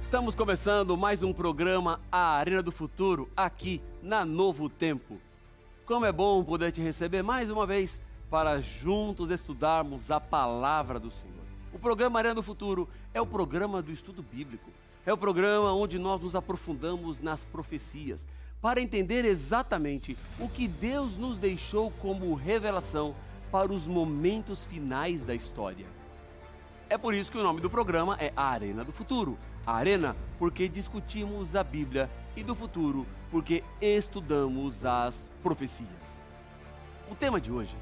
Estamos começando mais um programa A Arena do Futuro, aqui na Novo Tempo. Como é bom poder te receber mais uma vez para juntos estudarmos a Palavra do Senhor. O programa Arena do Futuro é o programa do estudo bíblico. É o programa onde nós nos aprofundamos nas profecias para entender exatamente o que Deus nos deixou como revelação para os momentos finais da história. É por isso que o nome do programa é A Arena do Futuro. A Arena porque discutimos a Bíblia e do futuro porque estudamos as profecias. O tema de hoje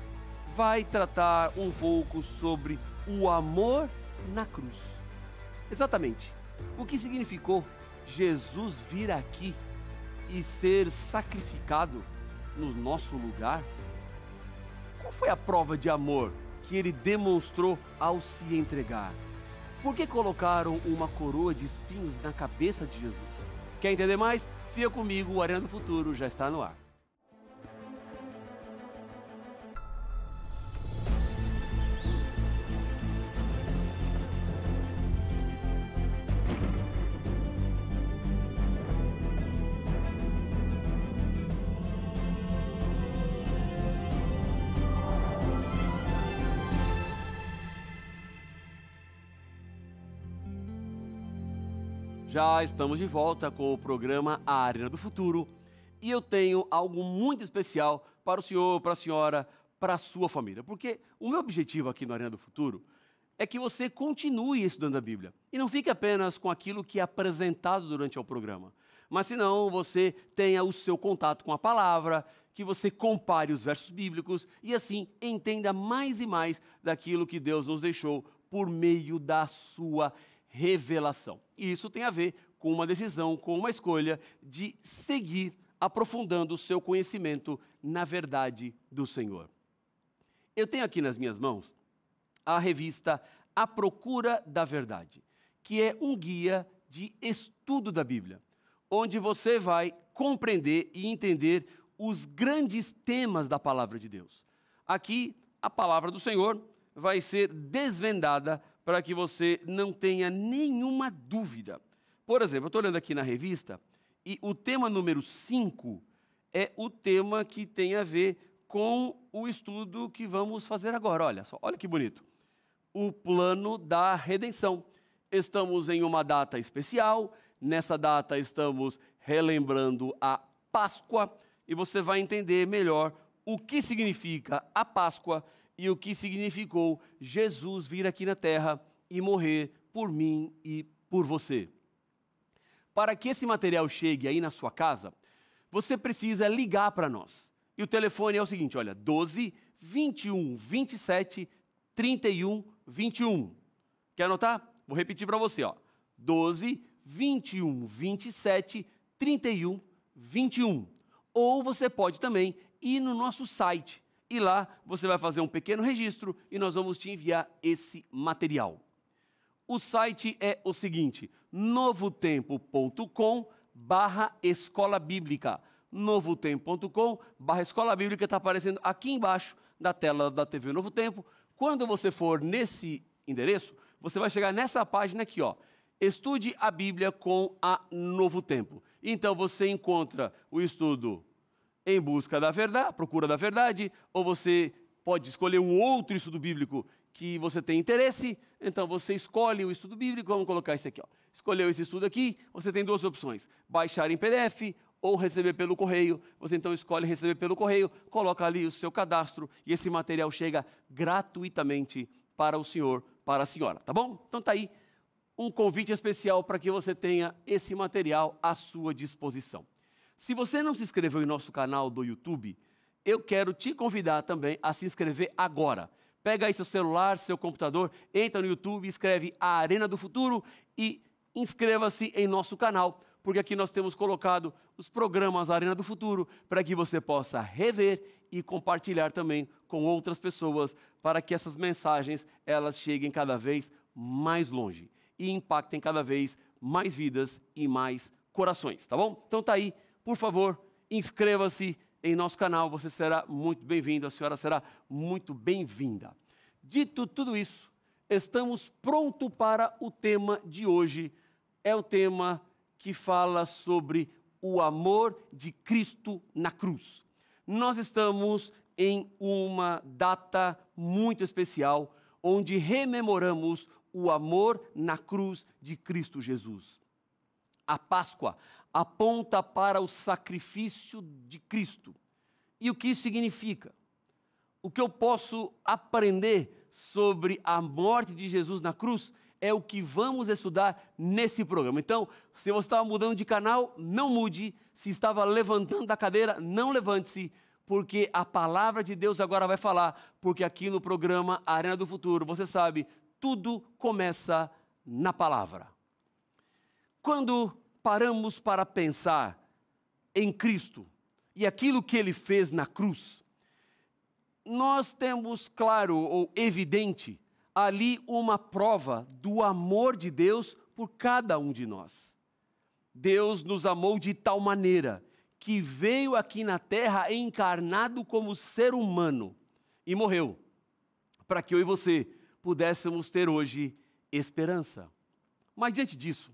vai tratar um pouco sobre o amor na cruz. Exatamente, o que significou Jesus vir aqui e ser sacrificado no nosso lugar? Qual foi a prova de amor que ele demonstrou ao se entregar? Por que colocaram uma coroa de espinhos na cabeça de Jesus? Quer entender mais? Fica comigo, o Arena do Futuro já está no ar. Já estamos de volta com o programa A Arena do Futuro e eu tenho algo muito especial para o senhor, para a senhora, para a sua família. Porque o meu objetivo aqui no Arena do Futuro é que você continue estudando a Bíblia e não fique apenas com aquilo que é apresentado durante o programa, mas senão você tenha o seu contato com a palavra, que você compare os versos bíblicos e assim entenda mais e mais daquilo que Deus nos deixou por meio da sua revelação. E isso tem a ver com uma decisão, com uma escolha de seguir aprofundando o seu conhecimento na verdade do Senhor. Eu tenho aqui nas minhas mãos a revista A Procura da Verdade, que é um guia de estudo da Bíblia, onde você vai compreender e entender os grandes temas da Palavra de Deus. Aqui, a Palavra do Senhor vai ser desvendada para que você não tenha nenhuma dúvida. Por exemplo, eu estou olhando aqui na revista e o tema número 5 é o tema que tem a ver com o estudo que vamos fazer agora. Olha só, olha que bonito. O plano da redenção. Estamos em uma data especial, nessa data estamos relembrando a Páscoa e você vai entender melhor o que significa a Páscoa e o que significou Jesus vir aqui na terra e morrer por mim e por você. Para que esse material chegue aí na sua casa, você precisa ligar para nós. E o telefone é o seguinte, olha, 12 21 27 31 21. Quer anotar? Vou repetir para você, ó. 12 21 27 31 21. Ou você pode também ir no nosso site. E lá você vai fazer um pequeno registro e nós vamos te enviar esse material. O site é o seguinte, novotempo.com/escola bíblica. novotempo.com/escola bíblica está aparecendo aqui embaixo da tela da TV Novo Tempo. Quando você for nesse endereço, você vai chegar nessa página aqui, ó. Estude a Bíblia com a Novo Tempo. Então você encontra o estudo Em Busca da Verdade, Procura da Verdade, ou você pode escolher um outro estudo bíblico que você tem interesse, então você escolhe o estudo bíblico, vamos colocar esse aqui, ó. Escolheu esse estudo aqui, você tem duas opções, baixar em PDF ou receber pelo correio, você então escolhe receber pelo correio, coloca ali o seu cadastro e esse material chega gratuitamente para o senhor, para a senhora, tá bom? Então tá aí um convite especial para que você tenha esse material à sua disposição. Se você não se inscreveu em nosso canal do YouTube, eu quero te convidar também a se inscrever agora. Pega aí seu celular, seu computador, entra no YouTube, escreve A Arena do Futuro e inscreva-se em nosso canal, porque aqui nós temos colocado os programas Arena do Futuro para que você possa rever e compartilhar também com outras pessoas para que essas mensagens elas cheguem cada vez mais longe e impactem cada vez mais vidas e mais corações, tá bom? Então tá aí. Por favor, inscreva-se em nosso canal, você será muito bem-vindo, a senhora será muito bem-vinda. Dito tudo isso, estamos prontos para o tema de hoje. é o tema que fala sobre o amor de Cristo na cruz. Nós estamos em uma data muito especial, onde rememoramos o amor na cruz de Cristo Jesus. A Páscoa aponta para o sacrifício de Cristo. E o que isso significa? O que eu posso aprender sobre a morte de Jesus na cruz é o que vamos estudar nesse programa. Então, se você estava mudando de canal, não mude. Se estava levantando da cadeira, não levante-se, porque a palavra de Deus agora vai falar, porque aqui no programa Arena do Futuro, você sabe, tudo começa na palavra. Quando paramos para pensar em Cristo e aquilo que Ele fez na cruz, nós temos claro ou evidente ali uma prova do amor de Deus por cada um de nós. Deus nos amou de tal maneira que veio aqui na terra encarnado como ser humano e morreu, para que eu e você pudéssemos ter hoje esperança. Mas diante disso,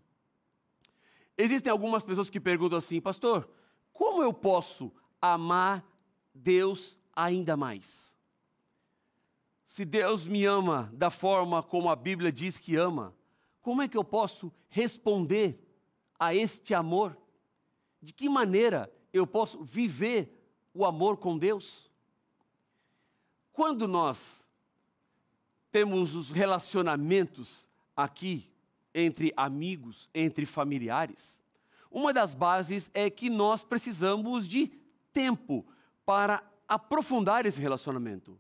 existem algumas pessoas que perguntam assim: pastor, como eu posso amar Deus ainda mais? Se Deus me ama da forma como a Bíblia diz que ama, como é que eu posso responder a este amor? De que maneira eu posso viver o amor com Deus? Quando nós temos os relacionamentos aqui entre amigos, entre familiares, uma das bases é que nós precisamos de tempo para aprofundar esse relacionamento.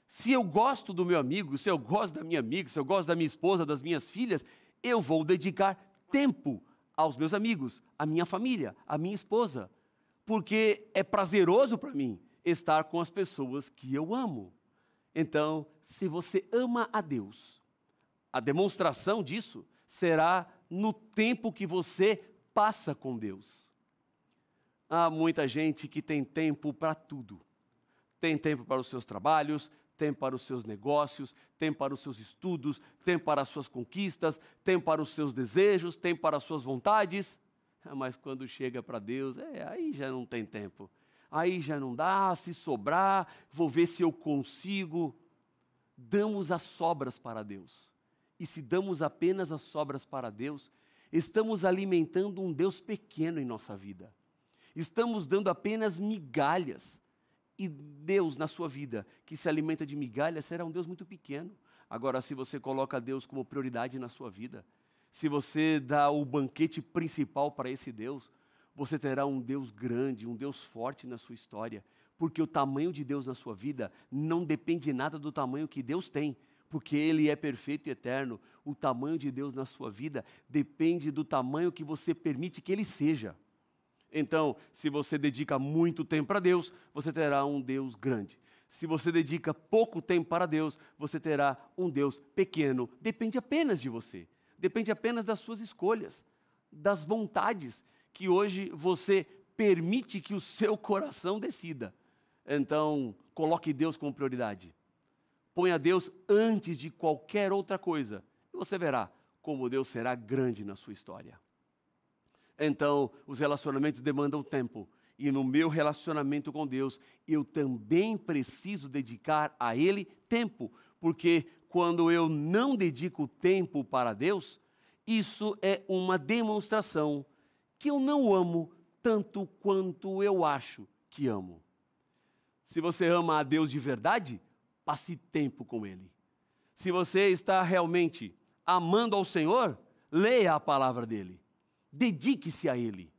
Se eu gosto do meu amigo, se eu gosto da minha amiga, se eu gosto da minha esposa, das minhas filhas, eu vou dedicar tempo aos meus amigos, à minha família, à minha esposa, porque é prazeroso para mim estar com as pessoas que eu amo. Então, se você ama a Deus, a demonstração disso será no tempo que você passa com Deus. Há muita gente que tem tempo para tudo. Tem tempo para os seus trabalhos, tempo para os seus negócios, tempo para os seus estudos, tempo para as suas conquistas, tempo para os seus desejos, tempo para as suas vontades. Mas quando chega para Deus, aí já não tem tempo. Aí já não dá, se sobrar, vou ver se eu consigo. Damos as sobras para Deus. E se damos apenas as sobras para Deus, estamos alimentando um Deus pequeno em nossa vida. Estamos dando apenas migalhas. E Deus na sua vida, que se alimenta de migalhas, será um Deus muito pequeno. Agora, se você coloca Deus como prioridade na sua vida, se você dá o banquete principal para esse Deus, você terá um Deus grande, um Deus forte na sua história. Porque o tamanho de Deus na sua vida não depende nada do tamanho que Deus tem, porque Ele é perfeito e eterno. O tamanho de Deus na sua vida depende do tamanho que você permite que Ele seja. Então, se você dedica muito tempo para Deus, você terá um Deus grande. Se você dedica pouco tempo para Deus, você terá um Deus pequeno. Depende apenas de você. Depende apenas das suas escolhas, das vontades que hoje você permite que o seu coração decida. Então, coloque Deus como prioridade. Ponha Deus antes de qualquer outra coisa. E você verá como Deus será grande na sua história. Então, os relacionamentos demandam tempo. E no meu relacionamento com Deus, eu também preciso dedicar a Ele tempo. Porque quando eu não dedico tempo para Deus, isso é uma demonstração que eu não o amo tanto quanto eu acho que amo. Se você ama a Deus de verdade, passe tempo com Ele. Se você está realmente amando ao Senhor, leia a palavra dEle. Dedique-se a Ele.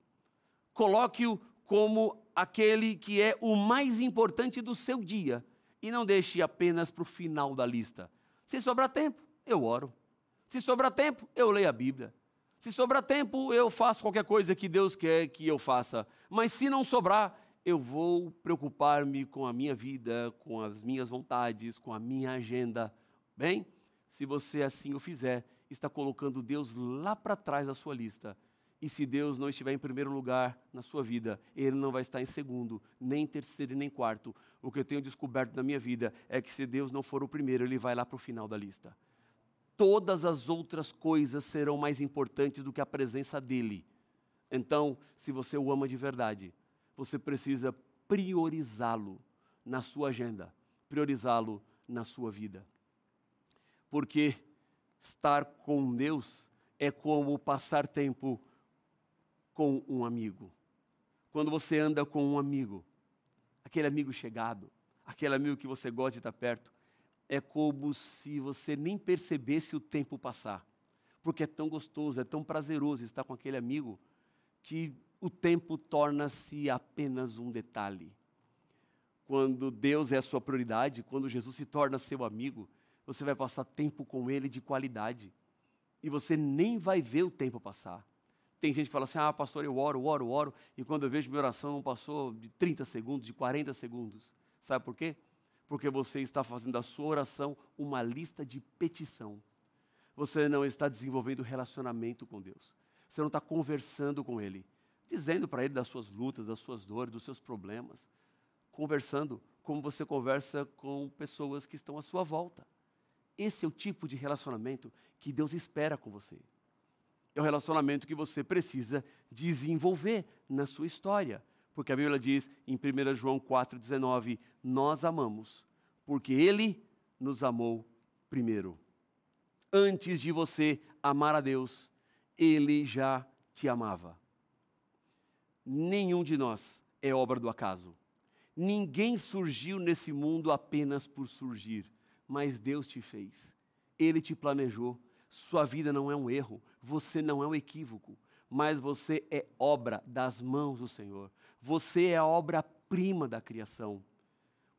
Coloque-o como aquele que é o mais importante do seu dia. E não deixe apenas para o final da lista. Se sobrar tempo, eu oro. Se sobrar tempo, eu leio a Bíblia. Se sobrar tempo, eu faço qualquer coisa que Deus quer que eu faça. Mas se não sobrar, eu vou preocupar-me com a minha vida, com as minhas vontades, com a minha agenda. Bem, se você assim o fizer, está colocando Deus lá para trás da sua lista. E se Deus não estiver em primeiro lugar na sua vida, Ele não vai estar em segundo, nem em terceiro e nem quarto. O que eu tenho descoberto na minha vida é que se Deus não for o primeiro, Ele vai lá para o final da lista. todas as outras coisas serão mais importantes do que a presença dele. Então, se você o ama de verdade, você precisa priorizá-lo na sua agenda, priorizá-lo na sua vida. Porque estar com Deus é como passar tempo com um amigo. Quando você anda com um amigo, aquele amigo chegado, aquele amigo que você gosta de estar perto, é como se você nem percebesse o tempo passar. Porque é tão gostoso, é tão prazeroso estar com aquele amigo que o tempo torna-se apenas um detalhe. Quando Deus é a sua prioridade, quando Jesus se torna seu amigo, você vai passar tempo com Ele de qualidade. E você nem vai ver o tempo passar. Tem gente que fala assim, pastor, eu oro, e quando eu vejo minha oração não passou de 30 segundos, de 40 segundos. Sabe por quê? Porque você está fazendo da sua oração uma lista de petição. Você não está desenvolvendo relacionamento com Deus. Você não está conversando com Ele, dizendo para Ele das suas lutas, das suas dores, dos seus problemas. Conversando como você conversa com pessoas que estão à sua volta. Esse é o tipo de relacionamento que Deus espera com você. É o relacionamento que você precisa desenvolver na sua história. Porque a Bíblia diz em 1 João 4,19, nós amamos, porque Ele nos amou primeiro. Antes de você amar a Deus, Ele já te amava. Nenhum de nós é obra do acaso. Ninguém surgiu nesse mundo apenas por surgir, mas Deus te fez. Ele te planejou. Sua vida não é um erro, você não é um equívoco, mas você é obra das mãos do Senhor. Você é a obra-prima da criação.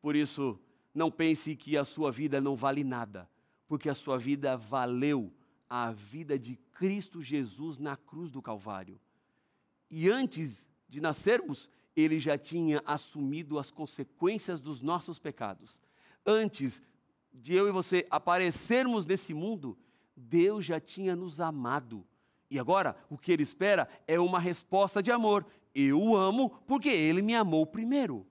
Por isso, não pense que a sua vida não vale nada, porque a sua vida valeu a vida de Cristo Jesus na cruz do Calvário. E antes de nascermos, Ele já tinha assumido as consequências dos nossos pecados. Antes de eu e você aparecermos nesse mundo, Deus já tinha nos amado. E agora, o que Ele espera é uma resposta de amor. Eu o amo porque Ele me amou primeiro.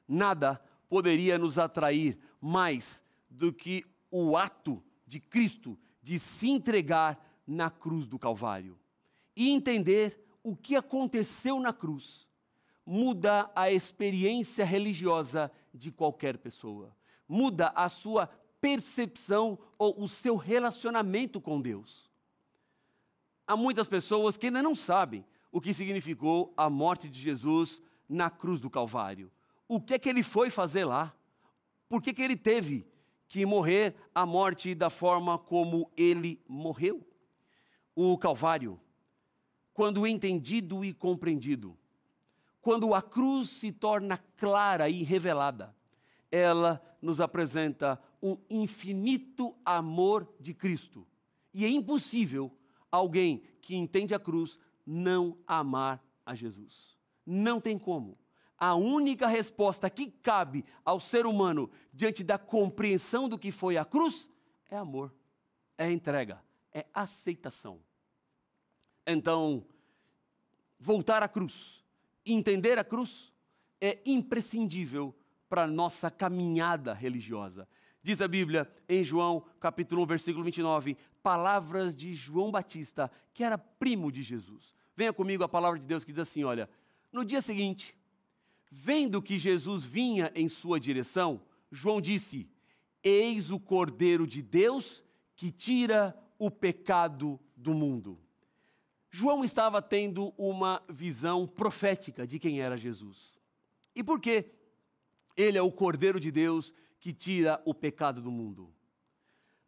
Nada poderia nos atrair mais do que o ato de Cristo de se entregar na cruz do Calvário. E entender o que aconteceu na cruz muda a experiência religiosa de qualquer pessoa. Muda a sua percepção ou o seu relacionamento com Deus. Há muitas pessoas que ainda não sabem o que significou a morte de Jesus na cruz do Calvário. O que é que Ele foi fazer lá? Por que Ele teve que morrer a morte da forma como Ele morreu? O Calvário, quando entendido e compreendido, quando a cruz se torna clara e revelada, ela nos apresenta um infinito amor de Cristo. E é impossível alguém que entende a cruz não amar a Jesus. Não tem como. A única resposta que cabe ao ser humano diante da compreensão do que foi a cruz é amor, é entrega, é aceitação. Então, voltar à cruz, entender a cruz, é imprescindível para a nossa caminhada religiosa. Diz a Bíblia em João, capítulo 1, versículo 29, palavras de João Batista, que era primo de Jesus. Venha comigo a palavra de Deus que diz assim, olha, no dia seguinte, vendo que Jesus vinha em sua direção, João disse, eis o Cordeiro de Deus que tira o pecado do mundo. João estava tendo uma visão profética de quem era Jesus. E por quê? Ele é o Cordeiro de Deus que tira o pecado do mundo.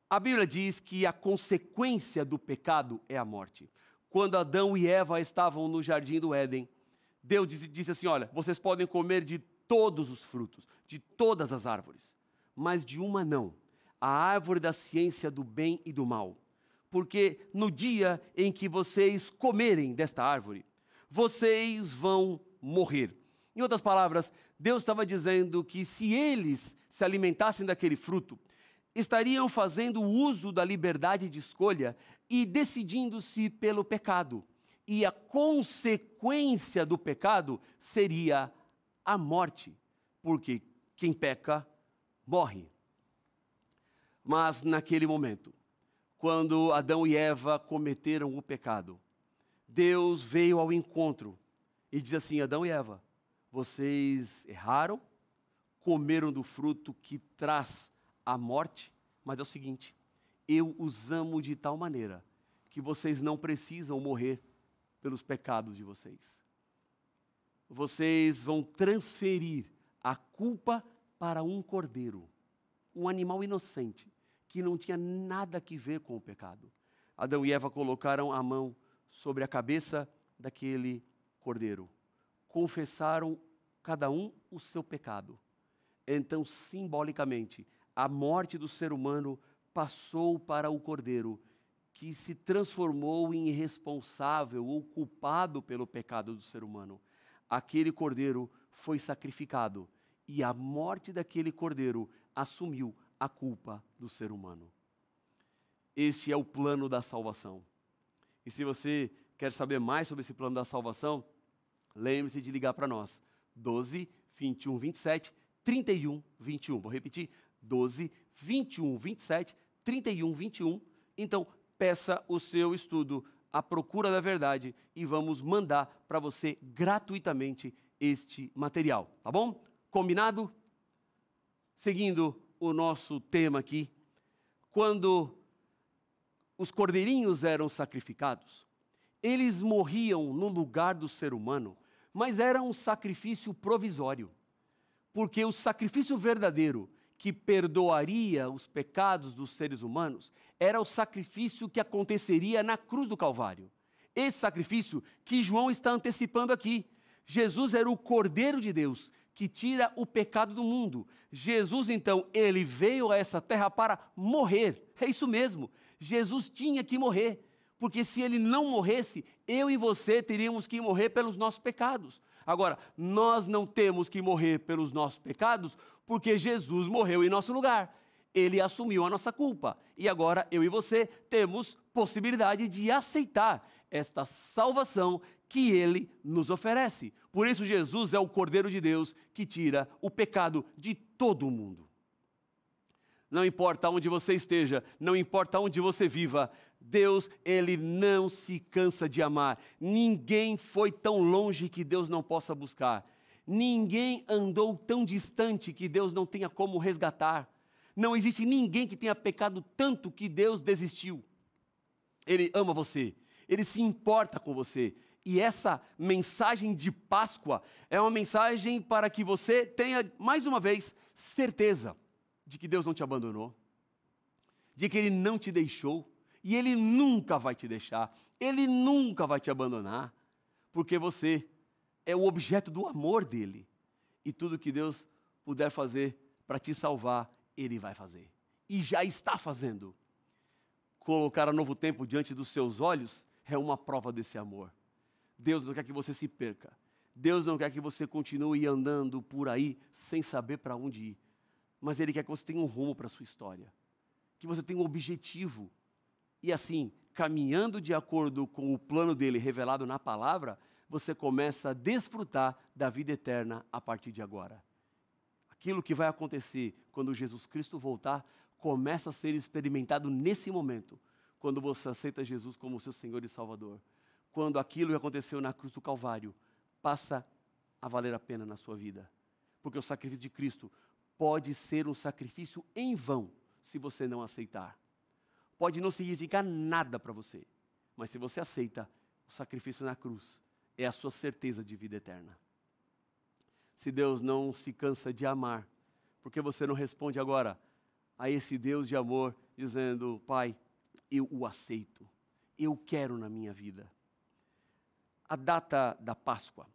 A Bíblia diz que a consequência do pecado é a morte. Quando Adão e Eva estavam no jardim do Éden, Deus disse assim, olha, vocês podem comer de todos os frutos, de todas as árvores, mas de uma não, a árvore da ciência do bem e do mal. Porque no dia em que vocês comerem desta árvore, vocês vão morrer. Em outras palavras, Deus estava dizendo que se eles se alimentassem daquele fruto, estariam fazendo uso da liberdade de escolha e decidindo-se pelo pecado. E a consequência do pecado seria a morte, porque quem peca, morre. Mas naquele momento, quando Adão e Eva cometeram o pecado, Deus veio ao encontro e diz assim: Adão e Eva, vocês erraram, comeram do fruto que traz a morte, mas é o seguinte, eu os amo de tal maneira que vocês não precisam morrer pelos pecados de vocês. Vocês vão transferir a culpa para um cordeiro, um animal inocente, que não tinha nada a ver com o pecado. Adão e Eva colocaram a mão sobre a cabeça daquele cordeiro, confessaram cada um o seu pecado. Então, simbolicamente, a morte do ser humano passou para o cordeiro, que se transformou em responsável ou culpado pelo pecado do ser humano. Aquele cordeiro foi sacrificado e a morte daquele cordeiro assumiu a culpa do ser humano. Este é o plano da salvação. E se você quer saber mais sobre esse plano da salvação, lembre-se de ligar para nós. 12 21 27 31 21. Vou repetir. 12 21 27 31 21. Então, peça o seu estudo A Procura da Verdade e vamos mandar para você gratuitamente este material, tá bom? Combinado? Seguindo o nosso tema aqui, quando os cordeirinhos eram sacrificados, eles morriam no lugar do ser humano, mas era um sacrifício provisório, porque o sacrifício verdadeiro que perdoaria os pecados dos seres humanos era o sacrifício que aconteceria na cruz do Calvário. Esse sacrifício que João está antecipando aqui. Jesus era o Cordeiro de Deus que tira o pecado do mundo. Jesus, então, ele veio a essa terra para morrer. É isso mesmo. Jesus tinha que morrer, porque se ele não morresse, eu e você teríamos que morrer pelos nossos pecados. Agora, nós não temos que morrer pelos nossos pecados, porque Jesus morreu em nosso lugar. Ele assumiu a nossa culpa. E agora, eu e você temos possibilidade de aceitar esta salvação que ele nos oferece. Por isso, Jesus é o Cordeiro de Deus que tira o pecado de todo o mundo. Não importa onde você esteja, não importa onde você viva, Deus, ele não se cansa de amar. Ninguém foi tão longe que Deus não possa buscar. Ninguém andou tão distante que Deus não tenha como resgatar. Não existe ninguém que tenha pecado tanto que Deus desistiu. Ele ama você, ele se importa com você. E essa mensagem de Páscoa é uma mensagem para que você tenha, mais uma vez, certeza de que Deus não te abandonou, de que Ele não te deixou, e Ele nunca vai te deixar, Ele nunca vai te abandonar, porque você é o objeto do amor dEle. E tudo que Deus puder fazer para te salvar, Ele vai fazer. E já está fazendo. Colocar a Novo Tempo diante dos seus olhos é uma prova desse amor. Deus não quer que você se perca. Deus não quer que você continue andando por aí sem saber para onde ir. Mas Ele quer que você tenha um rumo para a sua história. Que você tenha um objetivo. E assim, caminhando de acordo com o plano dEle revelado na palavra, você começa a desfrutar da vida eterna a partir de agora. Aquilo que vai acontecer quando Jesus Cristo voltar, começa a ser experimentado nesse momento, quando você aceita Jesus como seu Senhor e Salvador. Quando aquilo que aconteceu na cruz do Calvário passa a valer a pena na sua vida. Porque o sacrifício de Cristo pode ser um sacrifício em vão, se você não aceitar. Pode não significar nada para você, mas se você aceita, o sacrifício na cruz é a sua certeza de vida eterna. Se Deus não se cansa de amar, por que você não responde agora a esse Deus de amor, dizendo: Pai, eu o aceito, eu quero na minha vida. A data da Páscoa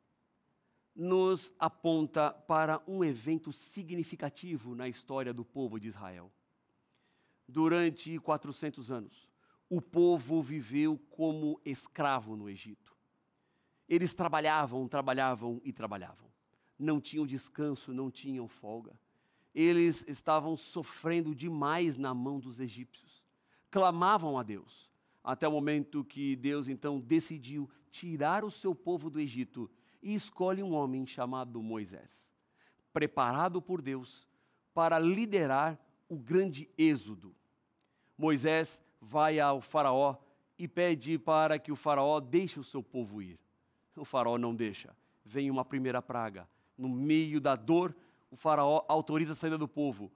nos aponta para um evento significativo na história do povo de Israel. Durante 400 anos, o povo viveu como escravo no Egito. Eles trabalhavam e trabalhavam. Não tinham descanso, não tinham folga. Eles estavam sofrendo demais na mão dos egípcios. Clamavam a Deus, até o momento que Deus então decidiu tirar o seu povo do Egito e escolhe um homem chamado Moisés, preparado por Deus para liderar o grande êxodo. Moisés vai ao faraó e pede para que o faraó deixe o seu povo ir. O faraó não deixa. Vem uma primeira praga. No meio da dor, o faraó autoriza a saída do povo.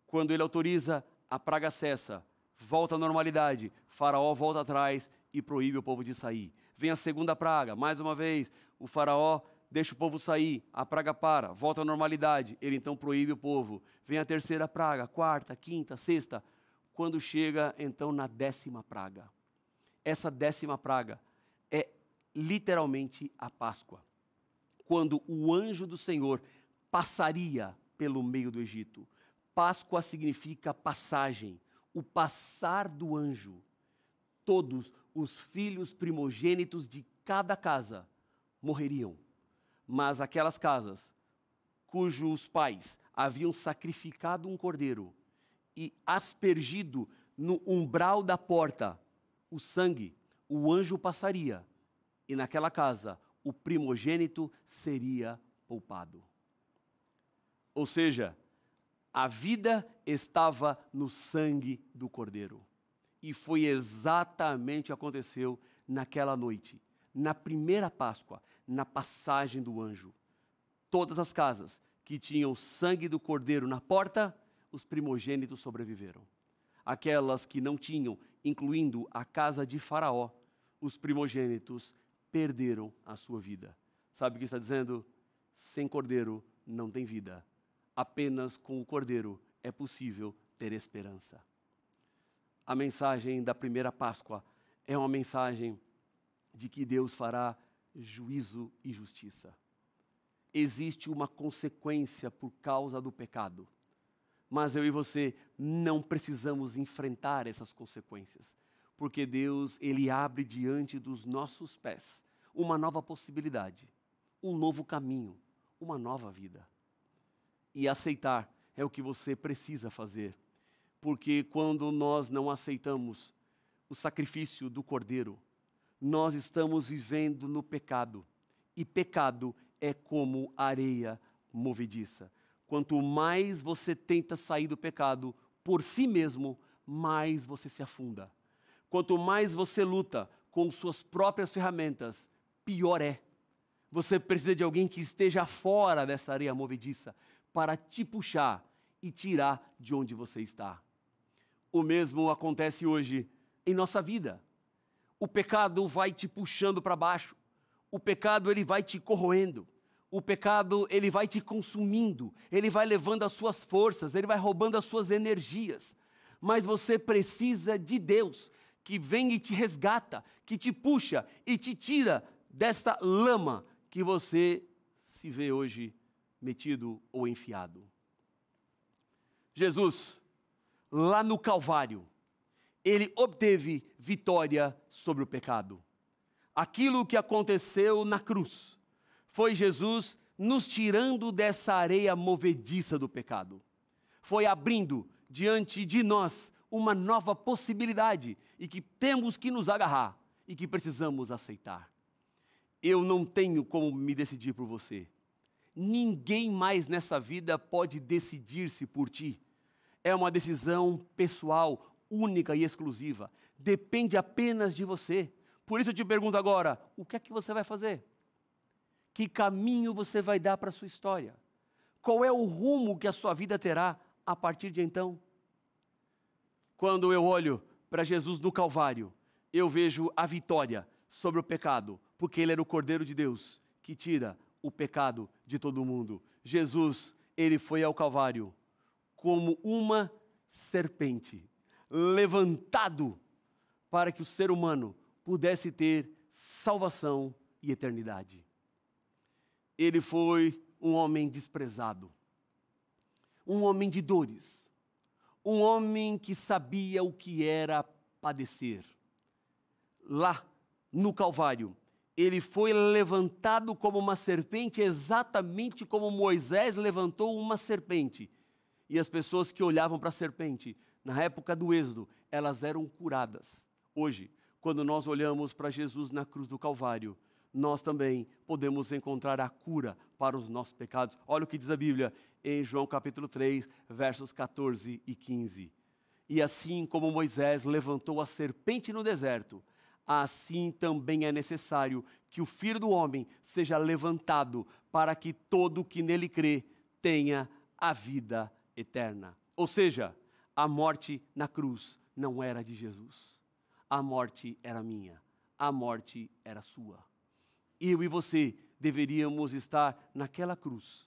Quando ele autoriza, a praga cessa. Volta à normalidade. O faraó volta atrás e proíbe o povo de sair. Vem a segunda praga. Mais uma vez, o faraó deixa o povo sair. A praga para. Volta à normalidade. Ele então proíbe o povo. Vem a terceira praga. Quarta, quinta, sexta. Quando chega, então, na 10ª praga. Essa 10ª praga é literalmente a Páscoa. Quando o anjo do Senhor passaria pelo meio do Egito. Páscoa significa passagem, o passar do anjo. Todos os filhos primogênitos de cada casa morreriam. Mas aquelas casas cujos pais haviam sacrificado um cordeiro e aspergido no umbral da porta o sangue, o anjo passaria, e naquela casa o primogênito seria poupado. Ou seja, a vida estava no sangue do cordeiro. E foi exatamente o que aconteceu naquela noite, na primeira Páscoa, na passagem do anjo. Todas as casas que tinham o sangue do cordeiro na porta, os primogênitos sobreviveram. Aquelas que não tinham, incluindo a casa de Faraó, os primogênitos perderam a sua vida. Sabe o que está dizendo? Sem cordeiro não tem vida. Apenas com o cordeiro é possível ter esperança. A mensagem da primeira Páscoa é uma mensagem de que Deus fará juízo e justiça. Existe uma consequência por causa do pecado. Mas eu e você não precisamos enfrentar essas consequências, porque Deus, Ele abre diante dos nossos pés uma nova possibilidade, um novo caminho, uma nova vida. E aceitar é o que você precisa fazer, porque quando nós não aceitamos o sacrifício do Cordeiro, nós estamos vivendo no pecado, e pecado é como areia movediça. Quanto mais você tenta sair do pecado por si mesmo, mais você se afunda. Quanto mais você luta com suas próprias ferramentas, pior é. Você precisa de alguém que esteja fora dessa areia movediça para te puxar e tirar de onde você está. O mesmo acontece hoje em nossa vida. O pecado vai te puxando para baixo. O pecado ele vai te corroendo. O pecado, ele vai te consumindo, ele vai levando as suas forças, ele vai roubando as suas energias. Mas você precisa de Deus, que vem e te resgata, que te puxa e te tira desta lama que você se vê hoje metido ou enfiado. Jesus, lá no Calvário, ele obteve vitória sobre o pecado. Aquilo que aconteceu na cruz foi Jesus nos tirando dessa areia movediça do pecado. Foi abrindo diante de nós uma nova possibilidade e que temos que nos agarrar e que precisamos aceitar. Eu não tenho como me decidir por você. Ninguém mais nessa vida pode decidir-se por ti. É uma decisão pessoal, única e exclusiva. Depende apenas de você. Por isso eu te pergunto agora, o que é que você vai fazer? Que caminho você vai dar para a sua história? Qual é o rumo que a sua vida terá a partir de então? Quando eu olho para Jesus no Calvário, eu vejo a vitória sobre o pecado, porque Ele era o Cordeiro de Deus que tira o pecado de todo mundo. Jesus, Ele foi ao Calvário como uma serpente, levantado para que o ser humano pudesse ter salvação e eternidade. Ele foi um homem desprezado, um homem de dores, um homem que sabia o que era padecer. Lá no Calvário, ele foi levantado como uma serpente, exatamente como Moisés levantou uma serpente. E as pessoas que olhavam para a serpente, na época do Êxodo, elas eram curadas. Hoje, quando nós olhamos para Jesus na cruz do Calvário, nós também podemos encontrar a cura para os nossos pecados. Olha o que diz a Bíblia em João capítulo 3, versos 14 e 15. E assim como Moisés levantou a serpente no deserto, assim também é necessário que o Filho do Homem seja levantado para que todo o que nele crê tenha a vida eterna. Ou seja, a morte na cruz não era de Jesus. A morte era minha. A morte era sua. Eu e você deveríamos estar naquela cruz.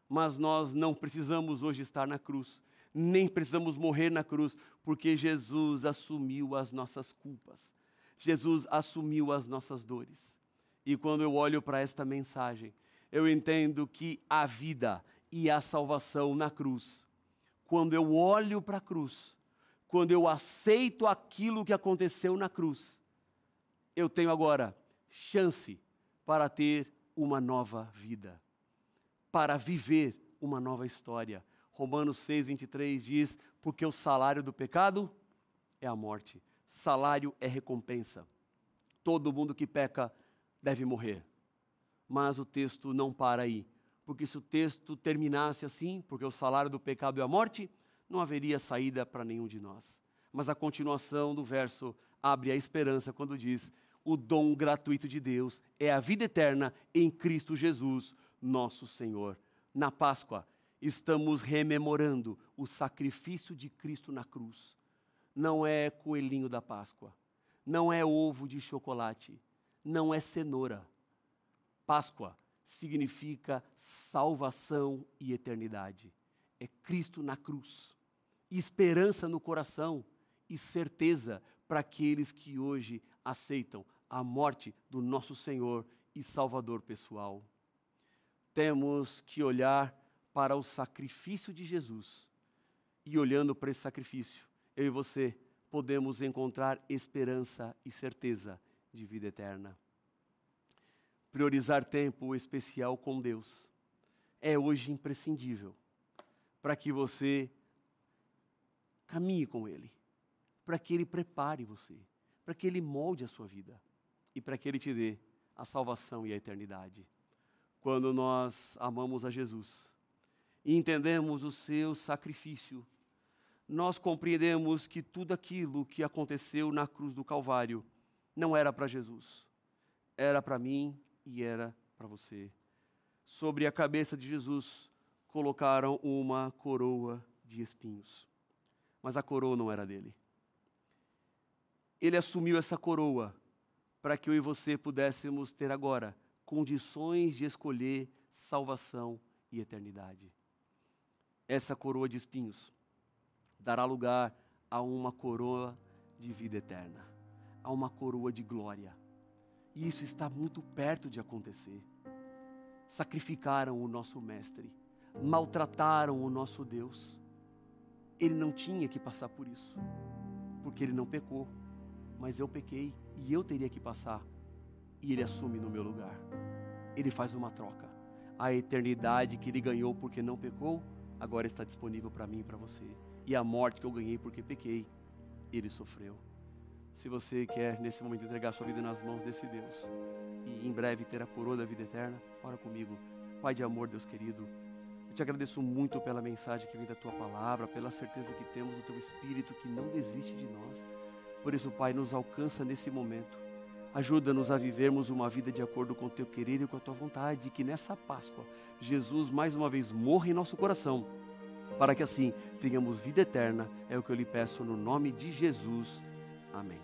Mas nós não precisamos hoje estar na cruz. Nem precisamos morrer na cruz, porque Jesus assumiu as nossas culpas. Jesus assumiu as nossas dores. E quando eu olho para esta mensagem, eu entendo que a vida e a salvação na cruz, quando eu olho para a cruz, quando eu aceito aquilo que aconteceu na cruz, eu tenho agora chance para ter uma nova vida, para viver uma nova história. Romanos 6:23 diz, porque o salário do pecado é a morte. Salário é recompensa. Todo mundo que peca deve morrer. Mas o texto não para aí. Porque se o texto terminasse assim, porque o salário do pecado é a morte, não haveria saída para nenhum de nós. Mas a continuação do verso abre a esperança quando diz, o dom gratuito de Deus é a vida eterna em Cristo Jesus, nosso Senhor. Na Páscoa, estamos rememorando o sacrifício de Cristo na cruz. Não é coelhinho da Páscoa, não é ovo de chocolate, não é cenoura. Páscoa significa salvação e eternidade. É Cristo na cruz, esperança no coração e certeza para aqueles que hoje aceitam a morte do nosso Senhor e Salvador pessoal. Temos que olhar para o sacrifício de Jesus e olhando para esse sacrifício, eu e você podemos encontrar esperança e certeza de vida eterna. Priorizar tempo especial com Deus é hoje imprescindível para que você caminhe com Ele, para que Ele prepare você, para que Ele molde a sua vida e para que Ele te dê a salvação e a eternidade. Quando nós amamos a Jesus e entendemos o seu sacrifício, nós compreendemos que tudo aquilo que aconteceu na cruz do Calvário não era para Jesus, era para mim e era para você. Sobre a cabeça de Jesus colocaram uma coroa de espinhos, mas a coroa não era dele. Ele assumiu essa coroa para que eu e você pudéssemos ter agora condições de escolher salvação e eternidade. Essa coroa de espinhos dará lugar a uma coroa de vida eterna, a uma coroa de glória. E isso está muito perto de acontecer. Sacrificaram o nosso mestre, maltrataram o nosso Deus. Ele não tinha que passar por isso, porque ele não pecou, mas eu pequei e eu teria que passar. E ele assume no meu lugar. Ele faz uma troca. A eternidade que ele ganhou porque não pecou, agora está disponível para mim e para você. E a morte que eu ganhei porque pequei, ele sofreu. Se você quer, nesse momento, entregar sua vida nas mãos desse Deus e em breve ter a coroa da vida eterna, ora comigo. Pai de amor, Deus querido, eu te agradeço muito pela mensagem que vem da Tua Palavra, pela certeza que temos do Teu Espírito que não desiste de nós. Por isso, Pai, nos alcança nesse momento. Ajuda-nos a vivermos uma vida de acordo com o Teu querer e com a Tua vontade, e que nessa Páscoa, Jesus mais uma vez morra em nosso coração, para que assim tenhamos vida eterna. É o que eu lhe peço no nome de Jesus. Amém.